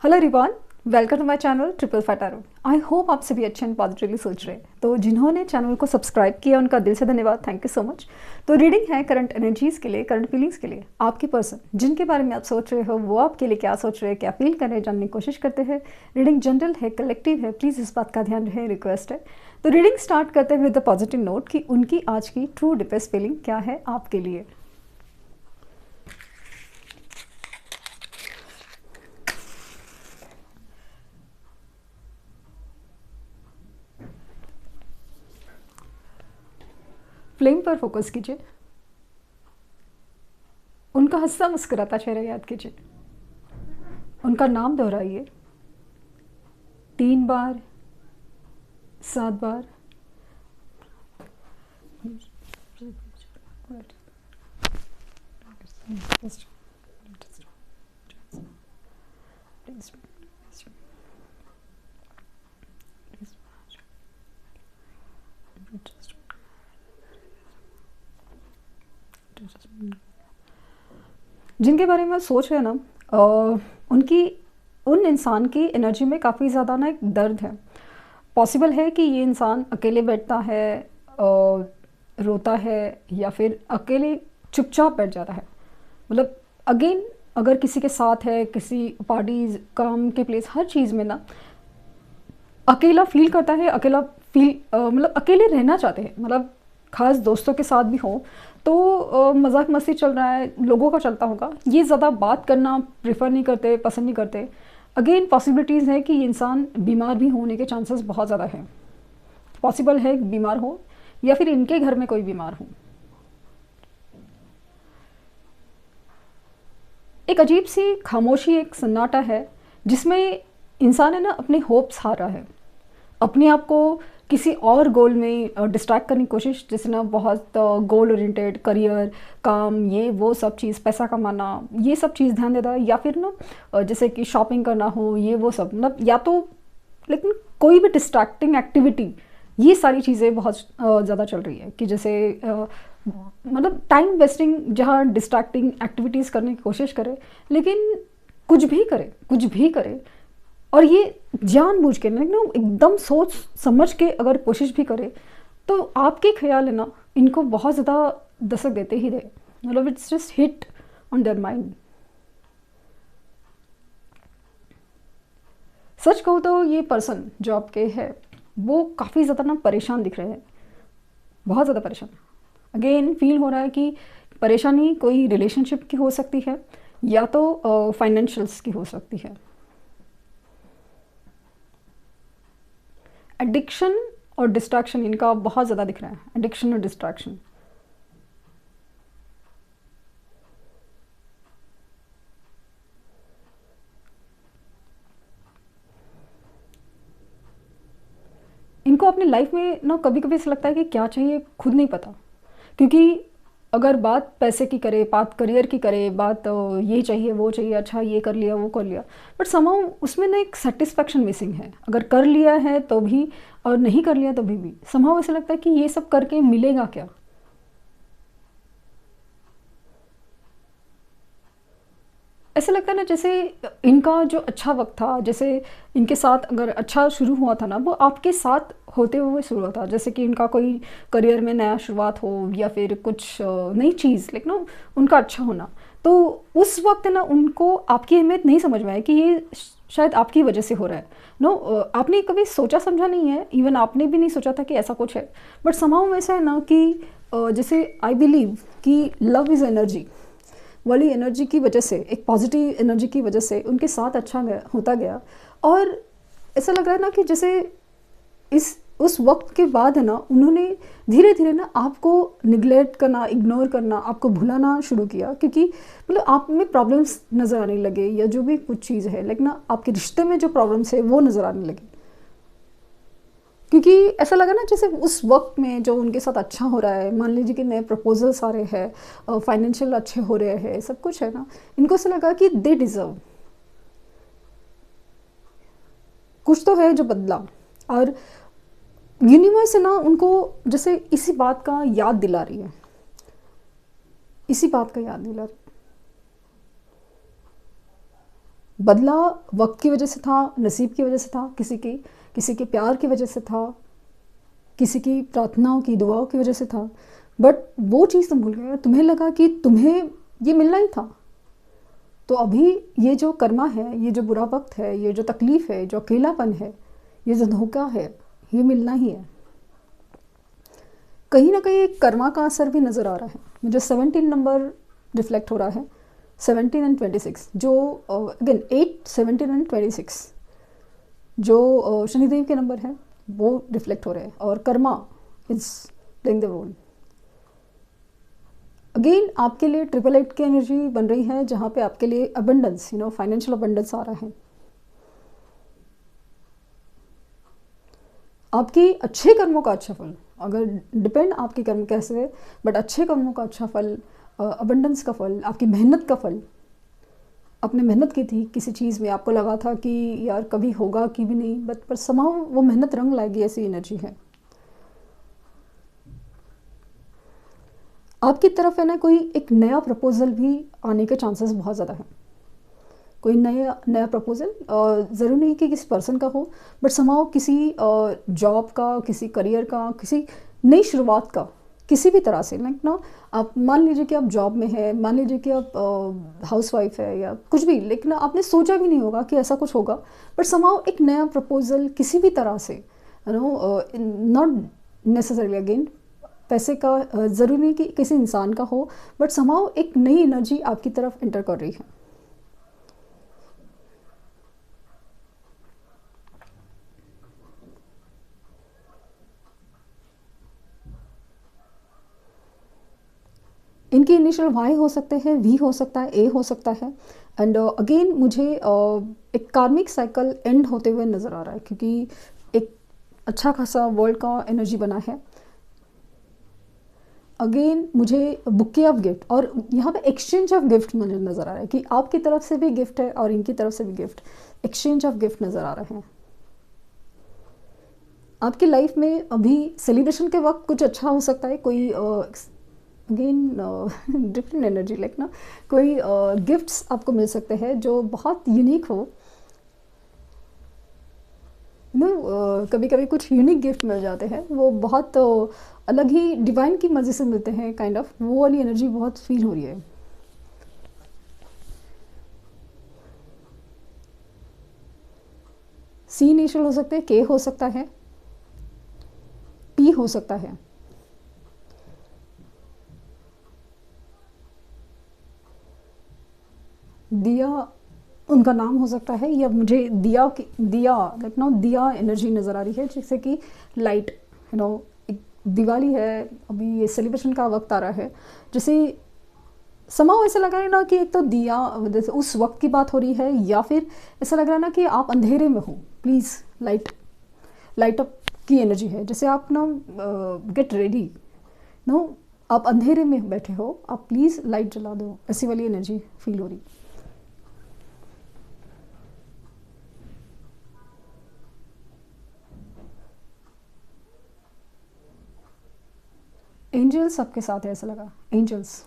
Hello everyone, welcome to my channel triple five tarot. I hope आप सभी अच्छे and positively सोच रहे हैं। तो जिन्होंने चैनल को सब्सक्राइब किया उनका दिल से धन्यवाद, थैंक यू सो मच। तो रीडिंग है करंट एनर्जीज के लिए, करंट फीलिंग्स के लिए। आपकी पर्सन जिनके बारे में आप सोच रहे हो वो आपके लिए क्या सोच रहे हैं, क्या फील कर रहे हैं, जानने की कोशिश करते हैं। रीडिंग जनरल है, कलेक्टिव है, प्लीज़ इस बात का ध्यान रहे, रिक्वेस्ट है। तो रीडिंग स्टार्ट करते हैं विद द पॉजिटिव नोट कि उनकी आज की ट्रू डीपेस्ट फीलिंग क्या है आपके लिए। फ्लेम पर फोकस कीजिए, उनका हंसता मुस्कुराता चेहरा याद कीजिए, उनका नाम दोहराइए 3 बार, 7 बार। जिनके बारे में सोच रहे हैं ना, उनकी उन इंसान की एनर्जी में काफ़ी ज़्यादा ना एक दर्द है। पॉसिबल है कि ये इंसान अकेले बैठता है, रोता है, या फिर अकेले चुपचाप बैठ जाता है। मतलब अगेन, अगर किसी के साथ है, किसी पार्टीज, काम के प्लेस, हर चीज़ में ना अकेला फील करता है, अकेला फील मतलब अकेले रहना चाहते हैं। मतलब खास दोस्तों के साथ भी हो तो मजाक मस्ती चल रहा है, लोगों का चलता होगा, ये ज़्यादा बात करना प्रेफर नहीं करते, पसंद नहीं करते। अगेन पॉसिबिलिटीज़ है कि ये इंसान बीमार भी होने के चांसेस बहुत ज़्यादा हैं। पॉसिबल है बीमार हो या फिर इनके घर में कोई बीमार हो। एक अजीब सी खामोशी, एक सन्नाटा है जिसमें इंसान है ना अपने होप्स हार रहा है, अपने आप को किसी और गोल में डिस्ट्रैक्ट करने की कोशिश। जैसे ना बहुत गोल ओरिएंटेड, करियर, काम, ये वो सब चीज़, पैसा कमाना, ये सब चीज़ ध्यान देता है। या फिर ना जैसे कि शॉपिंग करना हो, ये वो सब, मतलब या तो लेकिन कोई भी डिस्ट्रैक्टिंग एक्टिविटी, ये सारी चीज़ें बहुत ज़्यादा चल रही है। कि जैसे मतलब टाइम वेस्टिंग, जहाँ डिस्ट्रैक्टिंग एक्टिविटीज़ करने की कोशिश करे, लेकिन कुछ भी करे, कुछ भी करे, और ये जानबूझ के ना एकदम सोच समझ के अगर कोशिश भी करे तो आपके ख्याल है ना इनको बहुत ज़्यादा दस्तक देते ही रहे। मतलब it's just hit on their mind. सच कहूँ तो ये पर्सन जो आपके है वो काफ़ी ज़्यादा ना परेशान दिख रहे हैं, बहुत ज़्यादा परेशान। अगेन फील हो रहा है कि परेशानी कोई रिलेशनशिप की हो सकती है या तो फाइनेंशियल्स की हो सकती है। एडिक्शन और डिस्ट्रैक्शन इनका बहुत ज़्यादा दिख रहा है, एडिक्शन और डिस्ट्रैक्शन। इनको अपनी लाइफ में ना कभी कभी ऐसा लगता है कि क्या चाहिए खुद नहीं पता। क्योंकि अगर बात पैसे की करे, बात करियर की करे, बात ये चाहिए वो चाहिए, अच्छा ये कर लिया वो कर लिया, बट समहाउ उसमें ना एक सेटिस्फैक्शन मिसिंग है। अगर कर लिया है तो भी और नहीं कर लिया तो भी समहाउ ऐसा लगता है कि ये सब करके मिलेगा क्या। ऐसा लगता है ना जैसे इनका जो अच्छा वक्त था, जैसे इनके साथ अगर अच्छा शुरू हुआ था ना, वो आपके साथ होते हुए शुरू हुआ था। जैसे कि इनका कोई करियर में नया शुरुआत हो या फिर कुछ नई चीज़, लेकिन ना उनका अच्छा होना, तो उस वक्त ना उनको आपकी अहमियत नहीं समझ में आया कि ये शायद आपकी वजह से हो रहा है। नो, आपने कभी सोचा समझा नहीं है, इवन आपने भी नहीं सोचा था कि ऐसा कुछ है। बट समहाउ ऐसा है ना कि जैसे आई बिलीव कि लव इज़ एनर्जी वाली एनर्जी की वजह से, एक पॉजिटिव एनर्जी की वजह से उनके साथ अच्छा होता गया। और ऐसा लग रहा है ना कि जैसे इस उस वक्त के बाद है ना उन्होंने धीरे धीरे ना आपको निगलेक्ट करना, इग्नोर करना, आपको भुलाना शुरू किया। क्योंकि मतलब आप में प्रॉब्लम्स नज़र आने लगे, या जो भी कुछ चीज़ है, लेकिन ना आपके रिश्ते में जो प्रॉब्लम्स है वो नज़र आने लगी। क्योंकि ऐसा लगा ना जैसे उस वक्त में जो उनके साथ अच्छा हो रहा है, मान लीजिए कि नए प्रपोजल्स आ रहे हैं, फाइनेंशियल अच्छे हो रहे हैं, सब कुछ है ना, इनको ऐसा लगा कि दे डिज़र्व कुछ तो है जो बदला। और यूनिवर्स है ना उनको जैसे इसी बात का याद दिला रही है, इसी बात का याद दिला रही है। बदला वक्त की वजह से था, नसीब की वजह से था, किसी के प्यार की वजह से था, किसी की प्रार्थनाओं की दुआओं की वजह से था। बट वो चीज़ तुम भूल गए, तुम्हें लगा कि तुम्हें ये मिलना ही था। तो अभी ये जो कर्मा है, ये जो बुरा वक्त है, ये जो तकलीफ़ है, जो अकेलापन है, ये जो धोखा है, ये मिलना ही है। कहीं ना कहीं एक कर्मा का असर भी नज़र आ रहा है। मुझे 17 नंबर रिफ्लेक्ट हो रहा है, 17 एंड 26, जो अगेन 8, 17 एंड 26 जो शनिदेव के नंबर हैं वो रिफ्लेक्ट हो रहे हैं, और karma is playing the role. Again आपके लिए 888 की एनर्जी बन रही है, जहाँ पे आपके लिए अबंडेंस, फाइनेंशियल अबंडेंस आ रहा है। आपकी अच्छे कर्मों का अच्छा फल, अगर डिपेंड आपके कर्म कैसे, बट अच्छे कर्मों का अच्छा फल, अबंडेंस का फल, आपकी मेहनत का फल। आपने मेहनत की थी किसी चीज़ में, आपको लगा था कि यार कभी होगा कि भी नहीं, बट पर समाव वो मेहनत रंग लाएगी, ऐसी एनर्जी है आपकी तरफ। है ना, कोई एक नया प्रपोजल भी आने के चांसेस बहुत ज़्यादा हैं। कोई नया प्रपोजल, ज़रूरी नहीं कि किसी पर्सन का हो, बट समाव किसी जॉब का, किसी करियर का, किसी नई शुरुआत का, किसी भी तरह से। लाइक ना, आप मान लीजिए कि आप जॉब में है, मान लीजिए कि आप हाउसवाइफ है या कुछ भी, लेकिन आपने सोचा भी नहीं होगा कि ऐसा कुछ होगा, बट समाव एक नया प्रपोजल किसी भी तरह से, नॉट नेसेसरली अगेन पैसे का, ज़रूरी नहीं कि किसी इंसान का हो, बट समाव एक नई एनर्जी आपकी तरफ एंटर कर रही है। इनकी इनिशियल वाई हो सकते हैं, वी हो सकता है, ए हो सकता है। एंड अगेन मुझे एक कार्मिक साइकिल एंड होते हुए नज़र आ रहा है, क्योंकि एक अच्छा खासा वर्ल्ड का एनर्जी बना है। अगेन मुझे बुके ऑफ गिफ्ट, और यहाँ पे एक्सचेंज ऑफ गिफ्ट मुझे नज़र आ रहा है कि आपकी तरफ से भी गिफ्ट है और इनकी तरफ से भी गिफ्ट, एक्सचेंज ऑफ गिफ्ट नज़र आ रहे हैं। आपकी लाइफ में अभी सेलिब्रेशन के वक्त कुछ अच्छा हो सकता है, कोई अगेन डिफरेंट एनर्जी, लाइक ना, कोई गिफ्ट्स आपको मिल सकते हैं जो बहुत यूनिक हो। कभी कभी कुछ यूनिक गिफ्ट मिल जाते हैं, वो बहुत अलग ही डिवाइन की मर्जी से मिलते हैं, काइंड ऑफ वो वाली एनर्जी बहुत फील हो रही है। सी इनिशियल हो सकते हैं, के हो सकता है, पी हो सकता है, दिया उनका नाम हो सकता है, या मुझे दिया लाइक नो दिया एनर्जी नज़र आ रही है, जैसे कि लाइट, एक दिवाली है, अभी ये सेलिब्रेशन का वक्त आ रहा है, जैसे समाओ ऐसा लग रहा है ना कि एक तो दिया जैसे उस वक्त की बात हो रही है, या फिर ऐसा लग रहा है ना कि आप अंधेरे में हो, प्लीज़ लाइट अप की एनर्जी है। जैसे आप ना गेट रेडी, नो आप अंधेरे में बैठे हो, आप प्लीज़ लाइट जला दो, ऐसी वाली एनर्जी फील हो रही। एंजल्स आपके साथ है, ऐसा लगा, एंजल्स।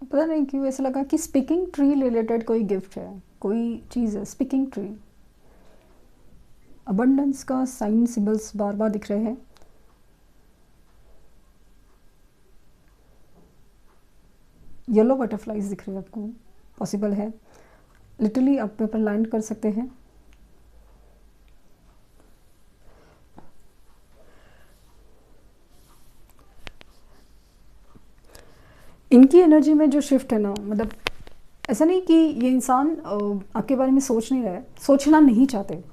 पता नहीं क्यों ऐसा लगा कि स्पीकिंग ट्री रिलेटेड कोई गिफ्ट है, कोई चीज़ है, स्पीकिंग ट्री। अबंडेंस का साइन सिंबल्स बार बार दिख रहे हैं। येलो बटरफ्लाइज दिख रहे हैं आपको, पॉसिबल है, लिटरली आप पेपर लैंड कर सकते हैं। इनकी एनर्जी में जो शिफ्ट है ना, मतलब ऐसा नहीं कि ये इंसान आपके बारे में सोच नहीं रहा है, सोचना नहीं चाहते,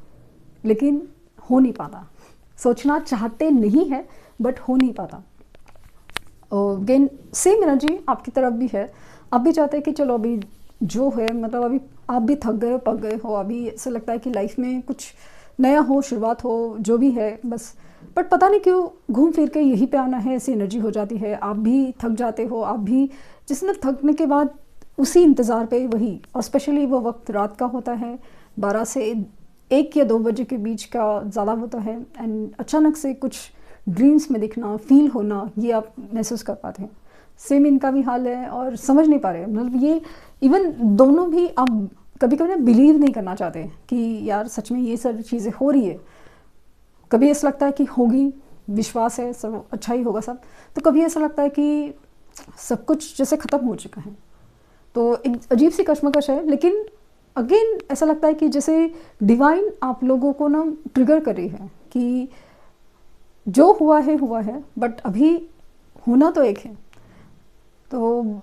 लेकिन हो नहीं पाता। सोचना चाहते नहीं है, बट हो नहीं पाता। अगेन सेम एनर्जी आपकी तरफ भी है, आप भी चाहते हैं कि चलो अभी जो है, मतलब अभी आप भी थक गए हो, पक गए हो, अभी ऐसा लगता है कि लाइफ में कुछ नया हो, शुरुआत हो, जो भी है बस। बट पता नहीं क्यों घूम फिर के यहीं पे आना है, ऐसी एनर्जी हो जाती है। आप भी थक जाते हो, आप भी जिसमें थकने के बाद उसी इंतज़ार पे वही, और स्पेशली वो वक्त रात का होता है, 12 से 1 या 2 बजे के बीच का ज़्यादा होता है, एंड अचानक से कुछ ड्रीम्स में दिखना, फील होना, ये आप महसूस कर पाते हैं। सेम इनका भी हाल है और समझ नहीं पा रहे, मतलब ये इवन दोनों भी आप कभी कभी ना बिलीव नहीं करना चाहते कि यार सच में ये सारी चीज़ें हो रही है। कभी ऐसा लगता है कि होगी, विश्वास है, सब अच्छा ही होगा सब, तो कभी ऐसा लगता है कि सब कुछ जैसे ख़त्म हो चुका है। तो एक अजीब सी कश्मकश है, लेकिन अगेन ऐसा लगता है कि जैसे डिवाइन आप लोगों को ना ट्रिगर कर रही है कि जो हुआ है, बट अभी होना तो एक है। तो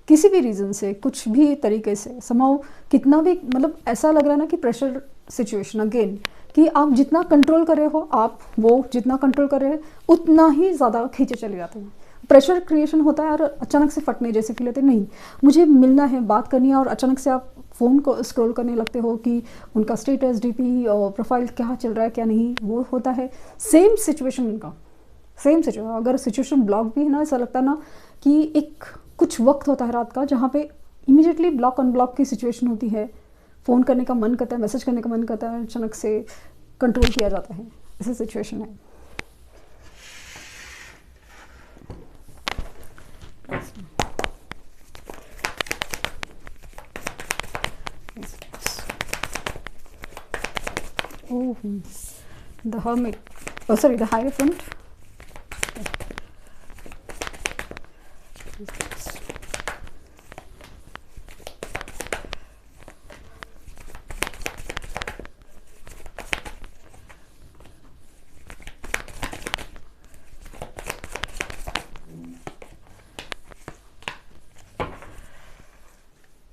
किसी भी रीज़न से, कुछ भी तरीके से समाओ, कितना भी, मतलब ऐसा लग रहा है ना कि प्रेशर सिचुएशन अगेन, कि आप जितना कंट्रोल कर रहे हो, आप वो जितना कंट्रोल कर रहे हैं उतना ही ज़्यादा खींचे चले जाते हैं। प्रेशर क्रिएशन होता है और अचानक से फटने जैसे फील होते हैं, नहीं मुझे मिलना है, बात करनी है, और अचानक से आप फ़ोन को स्क्रॉल करने लगते हो कि उनका स्टेटस, डीपी और प्रोफाइल क्या चल रहा है क्या नहीं, वो होता है। सेम सिचुएशन उनका, सेम सिचुएशन, अगर सिचुएशन ब्लॉक भी है ना, ऐसा लगता है ना कि एक कुछ वक्त होता है रात का जहाँ पे इमीडिएटली ब्लॉक अनब्लॉक की सिचुएशन होती है, फ़ोन करने का मन करता है, मैसेज करने का मन करता है, अचानक से कंट्रोल किया जाता है, ऐसी सिचुएशन है। Oh, the Hermit. Oh, sorry, the Hierophant.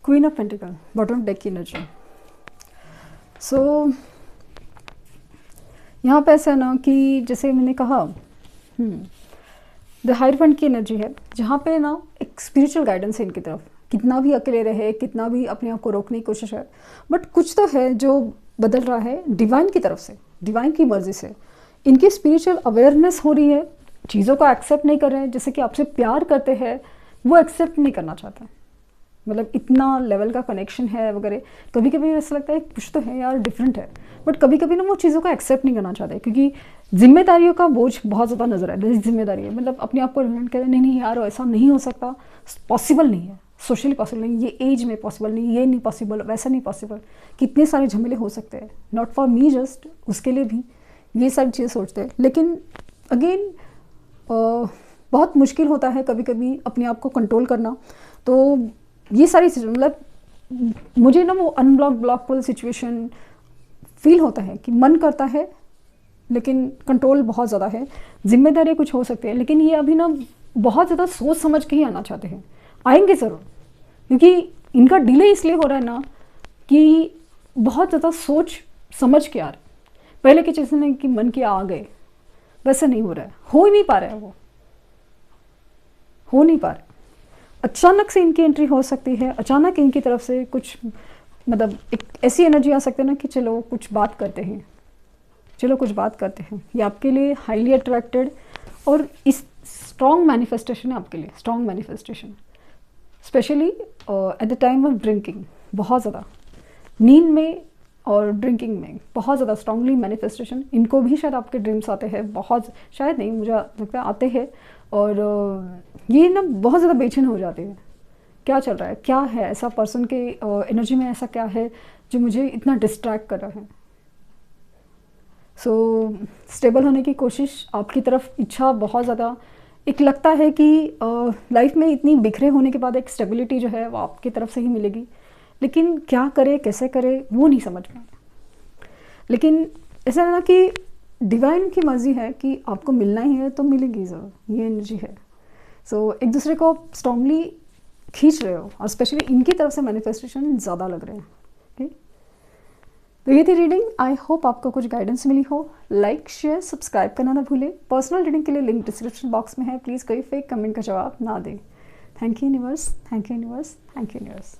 Queen of Pentacles, bottom deck energy. So यहाँ पे ऐसा है ना कि जैसे मैंने कहा, द हायरफंट की एनर्जी है, जहाँ पे ना एक स्पिरिचुअल गाइडेंस है इनकी तरफ। कितना भी अकेले रहे, कितना भी अपने आप को रोकने की कोशिश है, बट कुछ तो है जो बदल रहा है डिवाइन की तरफ से, डिवाइन की मर्जी से। इनकी स्पिरिचुअल अवेयरनेस हो रही है, चीज़ों को एक्सेप्ट नहीं कर रहे हैं। जैसे कि आपसे प्यार करते हैं, वो एक्सेप्ट नहीं करना चाहता, मतलब इतना लेवल का कनेक्शन है वगैरह। कभी कभी ऐसा लगता है कुछ तो है यार, डिफरेंट है, बट कभी कभी ना वो चीज़ों को एक्सेप्ट नहीं करना चाहते, क्योंकि जिम्मेदारियों का बोझ बहुत ज़्यादा नजर है। जिम्मेदारी है, मतलब अपने आप को रिमाइंड करें, नहीं नहीं यार ऐसा नहीं हो सकता, पॉसिबल नहीं है, सोशली पॉसिबल नहीं, ये एज में पॉसिबल नहीं, ये नहीं पॉसिबल, वैसा नहीं पॉसिबल, कितने सारे झमेले हो सकते हैं, नॉट फॉर मी जस्ट, उसके लिए भी ये सारी चीज़ें सोचते हैं। लेकिन अगेन बहुत मुश्किल होता है कभी कभी अपने आप को कंट्रोल करना। तो ये सारी चीज़ें, मतलब मुझे ना वो अनब्लॉक ब्लॉक वाली सिचुएशन फील होता है कि मन करता है लेकिन कंट्रोल बहुत ज़्यादा है। जिम्मेदारी कुछ हो सकती है, लेकिन ये अभी ना बहुत ज़्यादा सोच समझ के ही आना चाहते हैं। आएंगे ज़रूर, क्योंकि इनका डिले इसलिए हो रहा है ना कि बहुत ज़्यादा सोच समझ के आ रहे। पहले की चीज़ें नहीं कि मन किया आ गए, वैसा नहीं हो रहा है, हो ही नहीं पा रहा है, वो हो नहीं पा रहा। अचानक से इनकी एंट्री हो सकती है, अचानक इनकी तरफ से कुछ, मतलब एक ऐसी एनर्जी आ सकती है ना कि चलो कुछ बात करते हैं, चलो कुछ बात करते हैं। ये आपके लिए हाईली अट्रैक्टेड और इस स्ट्रॉन्ग मैनिफेस्टेशन है आपके लिए, strong manifestation, specially at the time of drinking. बहुत ज़्यादा नींद में और ड्रिंकिंग में बहुत ज़्यादा स्ट्रांगली मैनिफेस्टेशन। इनको भी शायद आपके ड्रीम्स आते हैं, बहुत शायद नहीं, मुझे लगता है आते हैं, और ये ना बहुत ज़्यादा बेचैन हो जाते हैं, क्या चल रहा है, क्या है ऐसा पर्सन के एनर्जी में, ऐसा क्या है जो मुझे इतना डिस्ट्रैक्ट कर रहा है। सो स्टेबल होने की कोशिश आपकी तरफ, इच्छा बहुत ज़्यादा। एक लगता है कि लाइफ में इतनी बिखरे होने के बाद एक स्टेबिलिटी जो है वो आपकी तरफ से ही मिलेगी, लेकिन क्या करे, कैसे करे, वो नहीं समझ में। लेकिन ऐसा है ना कि डिवाइन की मर्जी है कि आपको मिलना ही है तो मिलेगी ज़रूर, ये एनर्जी है। सो एक दूसरे को स्ट्रांगली खींच रहे हो, और स्पेशली इनकी तरफ से मैनिफेस्टेशन ज़्यादा लग रहे हैं। ओके, तो ये थी रीडिंग। आई होप आपको कुछ गाइडेंस मिली हो। लाइक, शेयर, सब्सक्राइब करना ना भूलें। पर्सनल रीडिंग के लिए लिंक डिस्क्रिप्शन बॉक्स में है, प्लीज़ कोई फेक कमेंट का जवाब ना दें। Thank you universe, thank you universe, thank you universe.